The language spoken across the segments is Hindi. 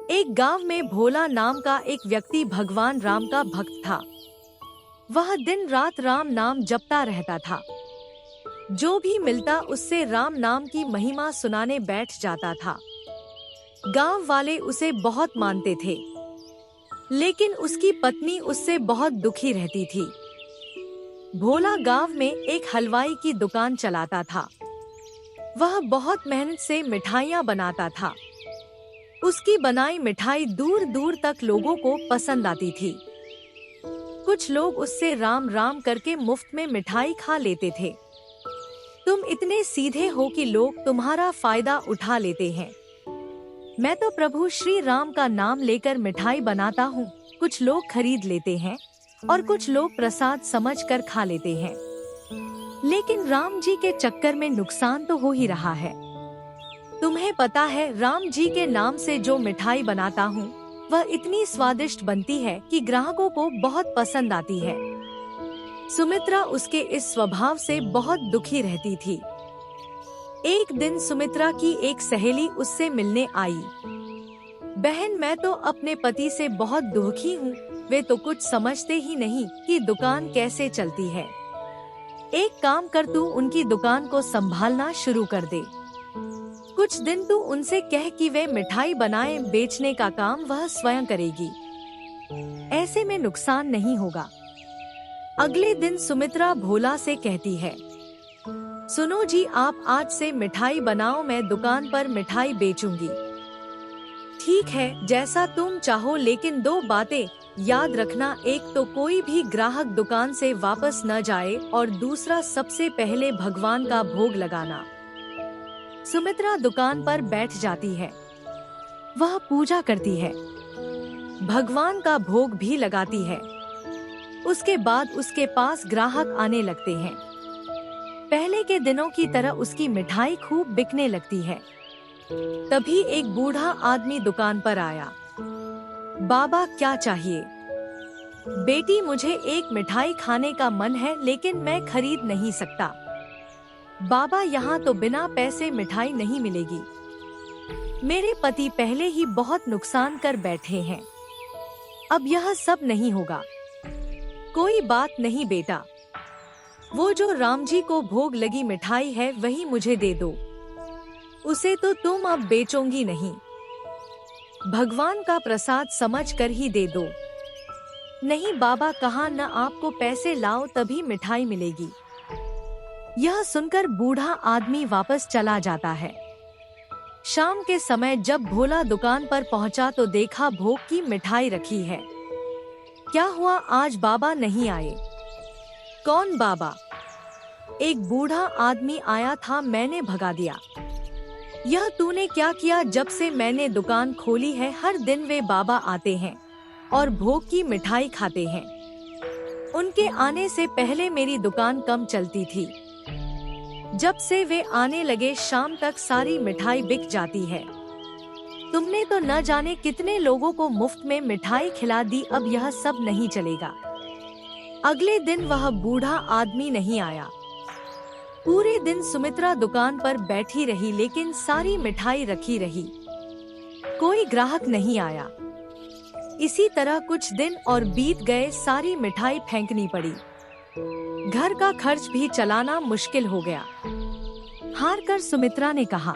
एक गांव में भोला नाम का एक व्यक्ति भगवान राम का भक्त था। वह दिन रात राम नाम जपता रहता था। जो भी मिलता उससे राम नाम की महिमा सुनाने बैठ जाता था। गांव वाले उसे बहुत मानते थे, लेकिन उसकी पत्नी उससे बहुत दुखी रहती थी। भोला गांव में एक हलवाई की दुकान चलाता था। वह बहुत मेहनत से मिठाइयाँ बनाता था। उसकी बनाई मिठाई दूर दूर तक लोगों को पसंद आती थी। कुछ लोग उससे राम राम करके मुफ्त में मिठाई खा लेते थे। तुम इतने सीधे हो कि लोग तुम्हारा फायदा उठा लेते हैं। मैं तो प्रभु श्री राम का नाम लेकर मिठाई बनाता हूँ। कुछ लोग खरीद लेते हैं और कुछ लोग प्रसाद समझकर खा लेते हैं, लेकिन राम जी के चक्कर में नुकसान तो हो ही रहा है। तुम्हें पता है, राम जी के नाम से जो मिठाई बनाता हूँ वह इतनी स्वादिष्ट बनती है कि ग्राहकों को बहुत पसंद आती है। सुमित्रा उसके इस स्वभाव से बहुत दुखी रहती थी। एक दिन सुमित्रा की एक सहेली उससे मिलने आई। बहन, मैं तो अपने पति से बहुत दुखी हूँ। वे तो कुछ समझते ही नहीं कि दुकान कैसे चलती है। एक काम कर, तू उनकी दुकान को संभालना शुरू कर दे। कुछ दिन तू उनसे कह कि वे मिठाई बनाए, बेचने का काम वह स्वयं करेगी। ऐसे में नुकसान नहीं होगा। अगले दिन सुमित्रा भोला से कहती है, सुनो जी, आप आज से मिठाई बनाओ, मैं दुकान पर मिठाई बेचूंगी। ठीक है, जैसा तुम चाहो, लेकिन दो बातें याद रखना। एक तो कोई भी ग्राहक दुकान से वापस न जाए, और दूसरा सबसे पहले भगवान का भोग लगाना। सुमित्रा दुकान पर बैठ जाती है। वह पूजा करती है, भगवान का भोग भी लगाती है। उसके बाद उसके पास ग्राहक आने लगते हैं। पहले के दिनों की तरह उसकी मिठाई खूब बिकने लगती है। तभी एक बूढ़ा आदमी दुकान पर आया। बाबा, क्या चाहिए? बेटी, मुझे एक मिठाई खाने का मन है, लेकिन मैं खरीद नहीं सकता। बाबा, यहाँ तो बिना पैसे मिठाई नहीं मिलेगी। मेरे पति पहले ही बहुत नुकसान कर बैठे हैं। अब यह सब नहीं होगा। कोई बात नहीं बेटा, वो जो राम जी को भोग लगी मिठाई है वही मुझे दे दो। उसे तो तुम अब बेचोगी नहीं, भगवान का प्रसाद समझकर ही दे दो। नहीं बाबा, कहा न, आपको पैसे लाओ तभी मिठाई मिलेगी। यह सुनकर बूढ़ा आदमी वापस चला जाता है। शाम के समय जब भोला दुकान पर पहुंचा तो देखा भोग की मिठाई रखी है। क्या हुआ, आज बाबा नहीं आए? कौन बाबा? एक बूढ़ा आदमी आया था, मैंने भगा दिया। यह तूने क्या किया? जब से मैंने दुकान खोली है हर दिन वे बाबा आते हैं और भोग की मिठाई खाते हैं। उनके आने से पहले मेरी दुकान कम चलती थी। जब से वे आने लगे शाम तक सारी मिठाई बिक जाती है। तुमने तो न जाने कितने लोगों को मुफ्त में मिठाई खिला दी, अब यह सब नहीं चलेगा। अगले दिन वह बूढ़ा आदमी नहीं आया। पूरे दिन सुमित्रा दुकान पर बैठी रही, लेकिन सारी मिठाई रखी रही। कोई ग्राहक नहीं आया। इसी तरह कुछ दिन और बीत गए, सारी मिठाई फेंकनी पड़ी। घर का खर्च भी चलाना मुश्किल हो गया। हार कर सुमित्रा ने कहा,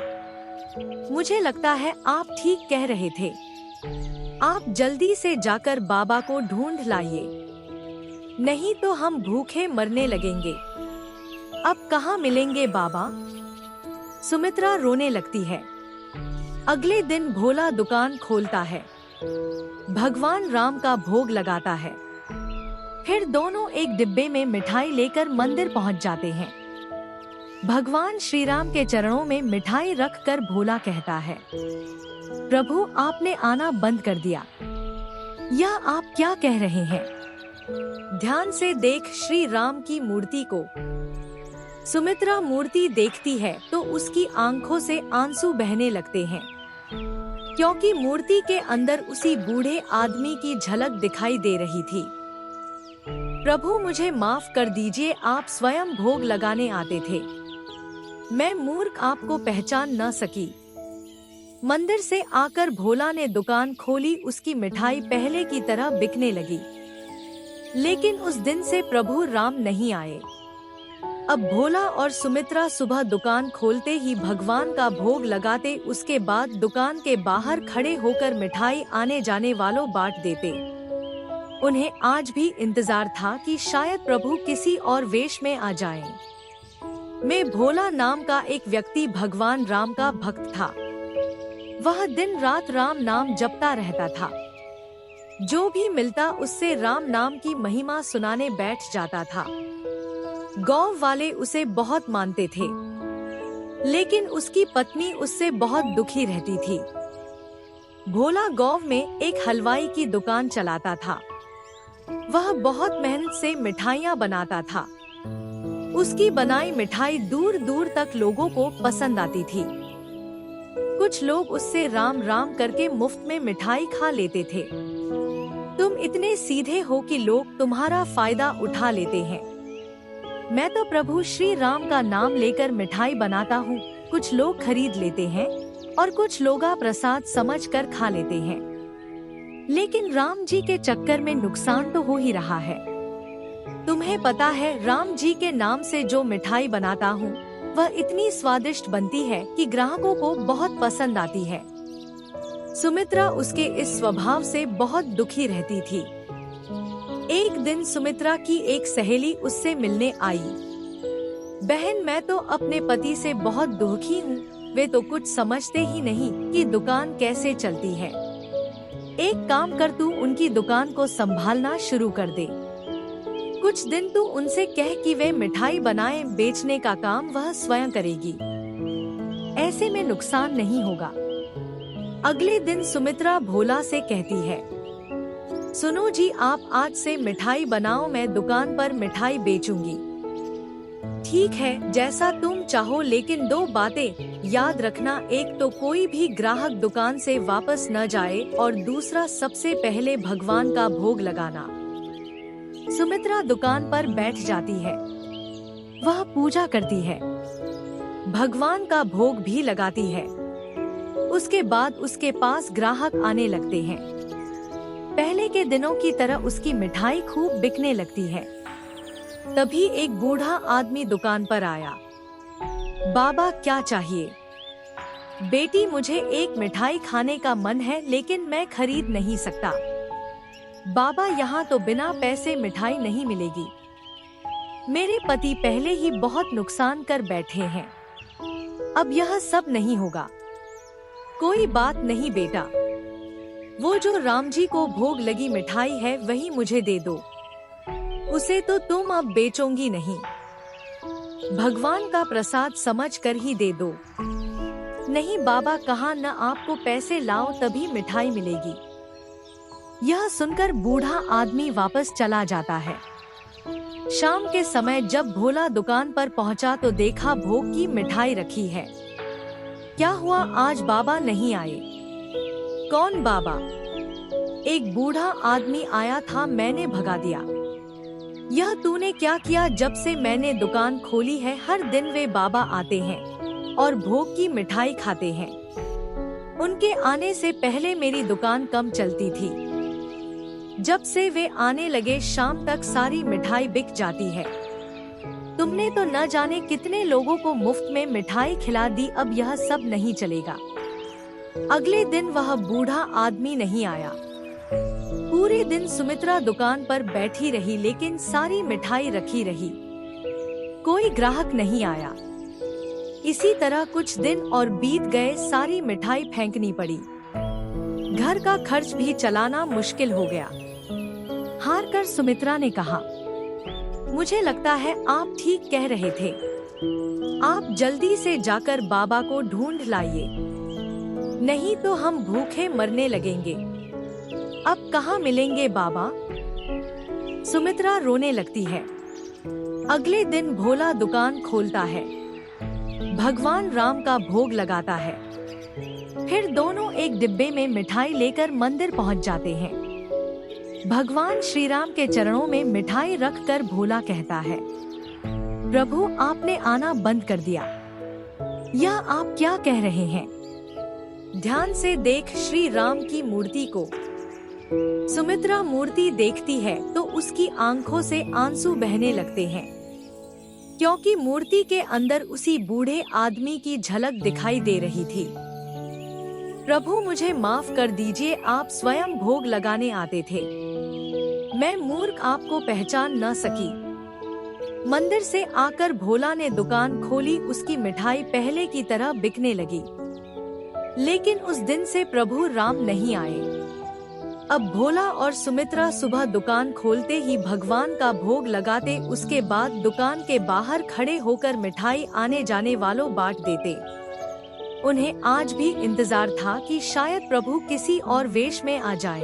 मुझे लगता है आप ठीक कह रहे थे। आप जल्दी से जाकर बाबा को ढूंढ लाइए, नहीं तो हम भूखे मरने लगेंगे। अब कहाँ मिलेंगे बाबा? सुमित्रा रोने लगती है। अगले दिन भोला दुकान खोलता है, भगवान राम का भोग लगाता है। फिर दोनों एक डिब्बे में मिठाई लेकर मंदिर पहुंच जाते हैं। भगवान श्री राम के चरणों में मिठाई रखकर भोला कहता है, प्रभु, आपने आना बंद कर दिया। यह आप क्या कह रहे हैं? ध्यान से देख श्री राम की मूर्ति को। सुमित्रा मूर्ति देखती है तो उसकी आंखों से आंसू बहने लगते हैं, क्योंकि मूर्ति के अंदर उसी बूढ़े आदमी की झलक दिखाई दे रही थी। प्रभु, मुझे माफ कर दीजिए, आप स्वयं भोग लगाने आते थे। मैं मूर्ख आपको पहचान न सकी। मंदिर से आकर भोला ने दुकान खोली। उसकी मिठाई पहले की तरह बिकने लगी। लेकिन उस दिन से प्रभु राम नहीं आए। अब भोला और सुमित्रा सुबह दुकान खोलते ही भगवान का भोग लगाते। उसके बाद दुकान के बाहर खड़े होकर मिठाई आने जाने वालों बांट देते। उन्हें आज भी इंतजार था कि शायद प्रभु किसी और वेश में आ जाएं। मैं भोला नाम का एक व्यक्ति भगवान राम का भक्त था। वह दिन रात राम नाम जपता रहता था। जो भी मिलता उससे राम नाम की महिमा सुनाने बैठ जाता था। गांव वाले उसे बहुत मानते थे, लेकिन उसकी पत्नी उससे बहुत दुखी रहती थी। भोला गांव में एक हलवाई की दुकान चलाता था। वह बहुत मेहनत से मिठाइयाँ बनाता था। उसकी बनाई मिठाई दूर दूर तक लोगों को पसंद आती थी। कुछ लोग उससे राम राम करके मुफ्त में मिठाई खा लेते थे। तुम इतने सीधे हो कि लोग तुम्हारा फायदा उठा लेते हैं। मैं तो प्रभु श्री राम का नाम लेकर मिठाई बनाता हूँ। कुछ लोग खरीद लेते हैं और कुछ लोग प्रसाद समझकर खा लेते हैं। लेकिन राम जी के चक्कर में नुकसान तो हो ही रहा है। तुम्हें पता है, राम जी के नाम से जो मिठाई बनाता हूँ वह इतनी स्वादिष्ट बनती है कि ग्राहकों को बहुत पसंद आती है। सुमित्रा उसके इस स्वभाव से बहुत दुखी रहती थी। एक दिन सुमित्रा की एक सहेली उससे मिलने आई। बहन, मैं तो अपने पति से बहुत दुखी हूँ। वे तो कुछ समझते ही नहीं कि दुकान कैसे चलती है। एक काम कर, तू उनकी दुकान को संभालना शुरू कर दे। कुछ दिन तू उनसे कह कि वे मिठाई बनाए, बेचने का काम वह स्वयं करेगी। ऐसे में नुकसान नहीं होगा। अगले दिन सुमित्रा भोला से कहती है, सुनो जी, आप आज से मिठाई बनाओ, मैं दुकान पर मिठाई बेचूंगी। ठीक है, जैसा तुम चाहो, लेकिन दो बातें याद रखना। एक तो कोई भी ग्राहक दुकान से वापस न जाए और दूसरा सबसे पहले भगवान का भोग लगाना। सुमित्रा दुकान पर बैठ जाती है। वह पूजा करती है, भगवान का भोग भी लगाती है। उसके बाद उसके पास ग्राहक आने लगते हैं। पहले के दिनों की तरह उसकी मिठाई खूब बिकने लगती है। तभी एक बूढ़ा आदमी दुकान पर आया। बाबा, क्या चाहिए? बेटी, मुझे एक मिठाई खाने का मन है, लेकिन मैं खरीद नहीं सकता। बाबा, यहाँ तो बिना पैसे मिठाई नहीं मिलेगी। मेरे पति पहले ही बहुत नुकसान कर बैठे हैं। अब यह सब नहीं होगा। कोई बात नहीं बेटा, वो जो राम जी को भोग लगी मिठाई है वही मुझे दे दो। उसे तो तुम अब बेचोगी नहीं। भगवान का प्रसाद समझ कर ही दे दो। नहीं बाबा, कहा न, आपको पैसे लाओ तभी मिठाई मिलेगी। यह सुनकर बूढ़ा आदमी वापस चला जाता है। शाम के समय जब भोला दुकान पर पहुंचा तो देखा भोग की मिठाई रखी है। क्या हुआ, आज बाबा नहीं आए? कौन बाबा? एक बूढ़ा आदमी आया था, मैंने भगा दिया। यह तूने क्या किया? जब से मैंने दुकान खोली है हर दिन वे बाबा आते हैं और भोग की मिठाई खाते हैं। उनके आने से पहले मेरी दुकान कम चलती थी। जब से वे आने लगे शाम तक सारी मिठाई बिक जाती है। तुमने तो न जाने कितने लोगों को मुफ्त में मिठाई खिला दी। अब यह सब नहीं चलेगा। अगले दिन वह बूढ़ा आदमी नहीं आया। पूरे दिन सुमित्रा दुकान पर बैठी रही, लेकिन सारी मिठाई रखी रही। कोई ग्राहक नहीं आया। इसी तरह कुछ दिन और बीत गए। सारी मिठाई फेंकनी पड़ी। घर का खर्च भी चलाना मुश्किल हो गया। हार कर सुमित्रा ने कहा, मुझे लगता है आप ठीक कह रहे थे। आप जल्दी से जाकर बाबा को ढूंढ लाइए, नहीं तो हम भूखे मरने लगेंगे। अब कहाँ मिलेंगे बाबा? सुमित्रा रोने लगती है। अगले दिन भोला दुकान खोलता है, भगवान राम का भोग लगाता है। फिर दोनों एक डिब्बे में मिठाई लेकर मंदिर पहुंच जाते हैं। भगवान श्री राम के चरणों में मिठाई रखकर भोला कहता है, प्रभु आपने आना बंद कर दिया। यह आप क्या कह रहे हैं? ध्यान से देख श्री राम की मूर्ति को। सुमित्रा मूर्ति देखती है तो उसकी आंखों से आंसू बहने लगते हैं, क्योंकि मूर्ति के अंदर उसी बूढ़े आदमी की झलक दिखाई दे रही थी। प्रभु मुझे माफ कर दीजिए, आप स्वयं भोग लगाने आते थे। मैं मूर्ख आपको पहचान न सकी। मंदिर से आकर भोला ने दुकान खोली, उसकी मिठाई पहले की तरह बिकने लगी। लेकिन उस दिन से प्रभु राम नहीं आए। अब भोला और सुमित्रा सुबह दुकान खोलते ही भगवान का भोग लगाते, उसके बाद दुकान के बाहर खड़े होकर मिठाई आने जाने वालों बांट देते। उन्हें आज भी इंतजार था कि शायद प्रभु किसी और वेश में आ जाएं।